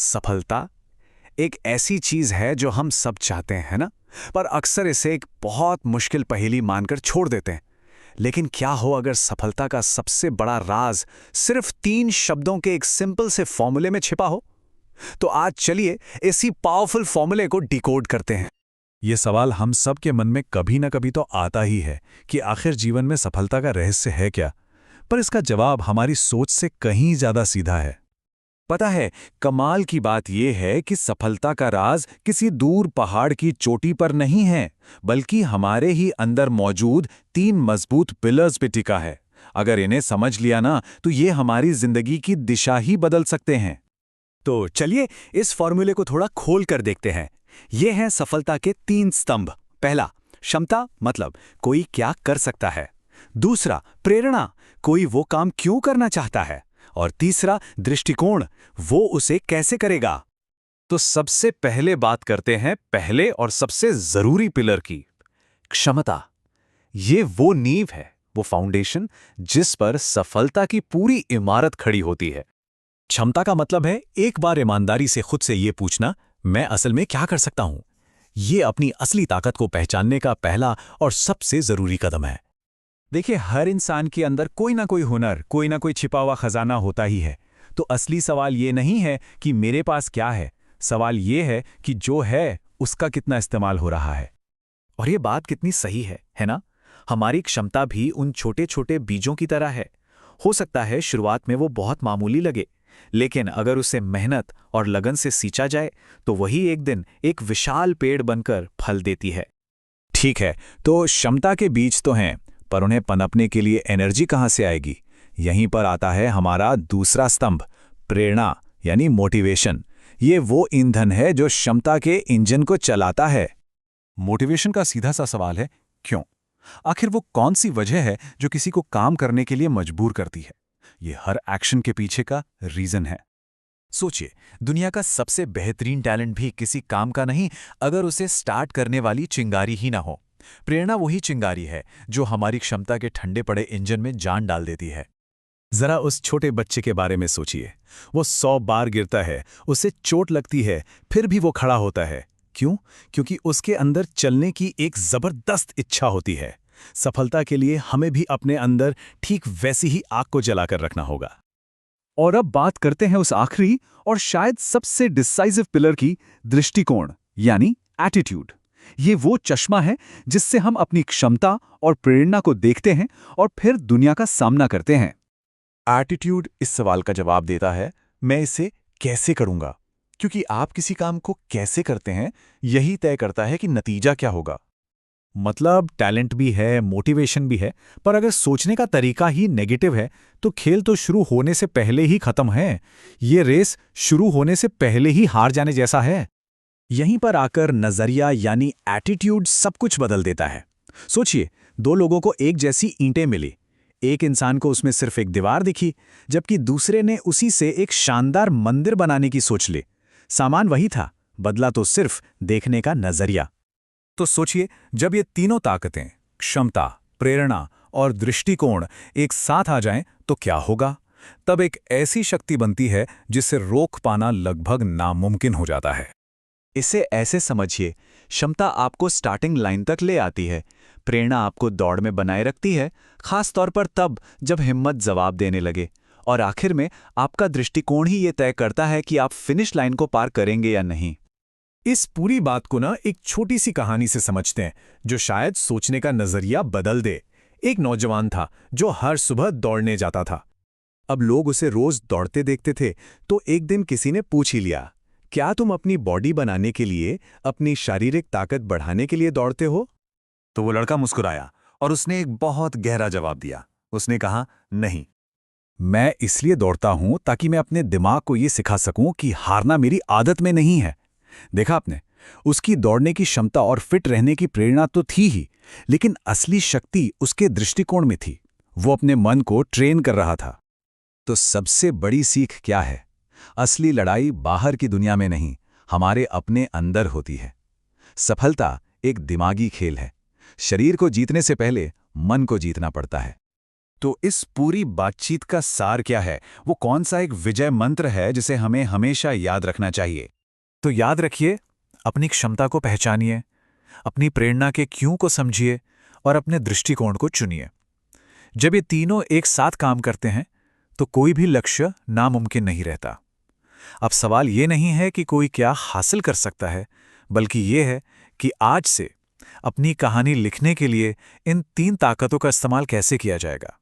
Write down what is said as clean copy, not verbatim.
सफलता एक ऐसी चीज है जो हम सब चाहते हैं ना, पर अक्सर इसे एक बहुत मुश्किल पहेली मानकर छोड़ देते हैं। लेकिन क्या हो अगर सफलता का सबसे बड़ा राज सिर्फ 3 शब्दों के एक सिंपल से फॉर्मूले में छिपा हो? तो आज चलिए इसी पावरफुल फॉर्मूले को डिकोड करते हैं। ये सवाल हम सब के मन में कभी ना कभी तो आता ही है कि आखिर जीवन में सफलता का रहस्य है क्या। पर इसका जवाब हमारी सोच से कहीं ज्यादा सीधा है। पता है, कमाल की बात यह है कि सफलता का राज किसी दूर पहाड़ की चोटी पर नहीं है, बल्कि हमारे ही अंदर मौजूद 3 मजबूत पिलर्स पे टिका है। अगर इन्हें समझ लिया ना, तो ये हमारी जिंदगी की दिशा ही बदल सकते हैं। तो चलिए इस फॉर्मूले को थोड़ा खोल कर देखते हैं। ये हैं सफलता के 3 स्तंभ। पहला, क्षमता, मतलब कोई क्या कर सकता है। दूसरा, प्रेरणा, कोई वो काम क्यों करना चाहता है। और तीसरा, दृष्टिकोण, वो उसे कैसे करेगा। तो सबसे पहले बात करते हैं पहले और सबसे जरूरी पिलर की, क्षमता। ये वो नींव है, वो फाउंडेशन जिस पर सफलता की पूरी इमारत खड़ी होती है। क्षमता का मतलब है एक बार ईमानदारी से खुद से ये पूछना, मैं असल में क्या कर सकता हूं। ये अपनी असली ताकत को पहचानने का पहला और सबसे जरूरी कदम है। देखिए, हर इंसान के अंदर कोई ना कोई हुनर, कोई ना कोई छिपा हुआ खजाना होता ही है। तो असली सवाल ये नहीं है कि मेरे पास क्या है, सवाल ये है कि जो है उसका कितना इस्तेमाल हो रहा है। और ये बात कितनी सही है ना? हमारी क्षमता भी उन छोटे छोटे बीजों की तरह है। हो सकता है शुरुआत में वो बहुत मामूली लगे, लेकिन अगर उसे मेहनत और लगन से सींचा जाए तो वही एक दिन एक विशाल पेड़ बनकर फल देती है। ठीक है, तो क्षमता के बीज तो हैं, पर उन्हें पनपने के लिए एनर्जी कहाँ से आएगी? यहीं पर आता है हमारा दूसरा स्तंभ, प्रेरणा यानी मोटिवेशन। ये वो ईंधन है जो क्षमता के इंजन को चलाता है। मोटिवेशन का सीधा सा सवाल है, क्यों? आखिर वो कौन सी वजह है जो किसी को काम करने के लिए मजबूर करती है? ये हर एक्शन के पीछे का रीजन है। सोचिए, दुनिया का सबसे बेहतरीन टैलेंट भी किसी काम का नहीं अगर उसे स्टार्ट करने वाली चिंगारी ही ना हो। प्रेरणा वही चिंगारी है जो हमारी क्षमता के ठंडे पड़े इंजन में जान डाल देती है। जरा उस छोटे बच्चे के बारे में सोचिए। वो 100 बार गिरता है, उसे चोट लगती है, फिर भी वो खड़ा होता है। क्यों? क्योंकि उसके अंदर चलने की एक जबरदस्त इच्छा होती है। सफलता के लिए हमें भी अपने अंदर ठीक वैसी ही आग को जलाकर रखना होगा। और अब बात करते हैं उस आखिरी और शायद सबसे डिसाइसिव पिलर की, दृष्टिकोण यानी एटीट्यूड। ये वो चश्मा है जिससे हम अपनी क्षमता और प्रेरणा को देखते हैं और फिर दुनिया का सामना करते हैं। एटीट्यूड इस सवाल का जवाब देता है, मैं इसे कैसे करूंगा। क्योंकि आप किसी काम को कैसे करते हैं, यही तय करता है कि नतीजा क्या होगा। मतलब टैलेंट भी है, मोटिवेशन भी है, पर अगर सोचने का तरीका ही नेगेटिव है तो खेल तो शुरू होने से पहले ही खत्म है। ये रेस शुरू होने से पहले ही हार जाने जैसा है। यहीं पर आकर नजरिया यानी एटीट्यूड सब कुछ बदल देता है। सोचिए, 2 लोगों को एक जैसी ईंटें मिली। एक इंसान को उसमें सिर्फ एक दीवार दिखी, जबकि दूसरे ने उसी से एक शानदार मंदिर बनाने की सोच ली। सामान वही था, बदला तो सिर्फ देखने का नजरिया। तो सोचिए, जब ये तीनों ताकतें, क्षमता, प्रेरणा और दृष्टिकोण एक साथ आ जाएं तो क्या होगा? तब एक ऐसी शक्ति बनती है जिसे रोक पाना लगभग नामुमकिन हो जाता है। इसे ऐसे समझिए, क्षमता आपको स्टार्टिंग लाइन तक ले आती है, प्रेरणा आपको दौड़ में बनाए रखती है, खास तौर पर तब जब हिम्मत जवाब देने लगे, और आखिर में आपका दृष्टिकोण ही ये तय करता है कि आप फिनिश लाइन को पार करेंगे या नहीं। इस पूरी बात को ना एक छोटी सी कहानी से समझते हैं जो शायद सोचने का नजरिया बदल दे। एक नौजवान था जो हर सुबह दौड़ने जाता था। अब लोग उसे रोज दौड़ते देखते थे, तो एक दिन किसी ने पूछ ही लिया, क्या तुम अपनी बॉडी बनाने के लिए, अपनी शारीरिक ताकत बढ़ाने के लिए दौड़ते हो? तो वो लड़का मुस्कुराया और उसने एक बहुत गहरा जवाब दिया। उसने कहा, नहीं, मैं इसलिए दौड़ता हूं ताकि मैं अपने दिमाग को ये सिखा सकूं कि हारना मेरी आदत में नहीं है। देखा आपने, उसकी दौड़ने की क्षमता और फिट रहने की प्रेरणा तो थी ही, लेकिन असली शक्ति उसके दृष्टिकोण में थी। वो अपने मन को ट्रेन कर रहा था। तो सबसे बड़ी सीख क्या है? असली लड़ाई बाहर की दुनिया में नहीं, हमारे अपने अंदर होती है। सफलता एक दिमागी खेल है। शरीर को जीतने से पहले मन को जीतना पड़ता है। तो इस पूरी बातचीत का सार क्या है? वो कौन सा एक विजय मंत्र है जिसे हमें हमेशा याद रखना चाहिए? तो याद रखिए, अपनी क्षमता को पहचानिए, अपनी प्रेरणा के क्यों को समझिए और अपने दृष्टिकोण को चुनिए। जब ये तीनों एक साथ काम करते हैं तो कोई भी लक्ष्य नामुमकिन नहीं रहता। अब सवाल ये नहीं है कि कोई क्या हासिल कर सकता है, बल्कि ये है कि आज से अपनी कहानी लिखने के लिए इन तीन ताकतों का इस्तेमाल कैसे किया जाएगा।